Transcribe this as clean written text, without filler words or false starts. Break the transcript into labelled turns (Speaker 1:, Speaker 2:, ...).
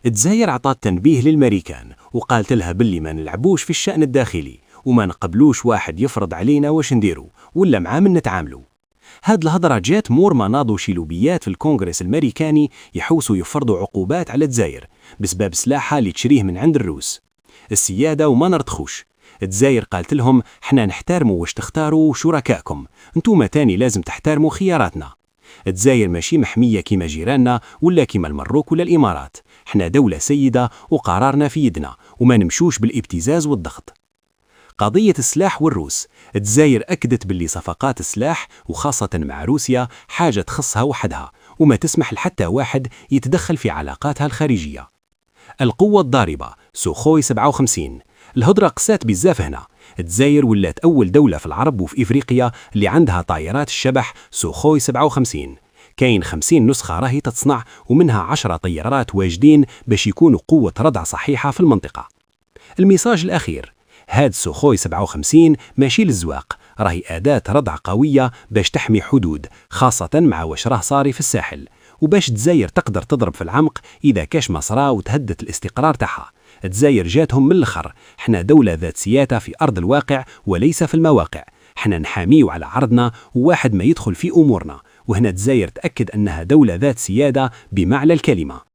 Speaker 1: الجزائر عطات تنبيه للماريكان وقالت لها باللي ما نلعبوش في الشأن الداخلي وما نقبلوش واحد يفرض علينا واش نديرو ولا معاه من نتعاملو. هاد الهضرة جات مور ما ناضوا شي لوبيات في الكونغرس الامريكاني يحوسوا يفرضوا عقوبات على الجزائر بسبب سلاحها اللي تشريه من عند الروس. السيادة وما نرتخوش. الجزائر قالت لهم حنا نحترموا واش تختاروا شركائكم، انتوما تاني لازم تحترموا خياراتنا. الجزائر ماشي محمية كيما جيراننا ولا كيما المروك ولا الإمارات، حنا دولة سيدة وقرارنا في يدنا وما نمشوش بالابتزاز والضغط. قضية السلاح والروس، الجزائر أكدت باللي صفقات السلاح وخاصة مع روسيا حاجة تخصها وحدها وما تسمح لحتى واحد يتدخل في علاقاتها الخارجية. القوة الضاربة سوخوي 57، الهضرة قسات بزاف هنا. الجزائر ولات أول دولة في العرب وفي إفريقيا اللي عندها طائرات الشبح سوخوي 57. كاين 50 نسخة راهي تتصنع ومنها 10 طيارات واجدين باش يكونوا قوة ردع صحيحة في المنطقة. الميساج الأخير، هاد سوخوي 57 ماشي للزواق، راهي أداة ردع قوية باش تحمي حدود خاصة مع واش راه صاري في الساحل، وباش الجزائر تقدر تضرب في العمق إذا كاش مصرا وتهدت الاستقرار تاعها. الجزائر جاتهم من الآخر، حنا دولة ذات سيادة في أرض الواقع وليس في المواقع، حنا نحاميو على عرضنا وواحد ما يدخل في أمورنا، وهنا الجزائر تأكد أنها دولة ذات سيادة بمعنى الكلمة.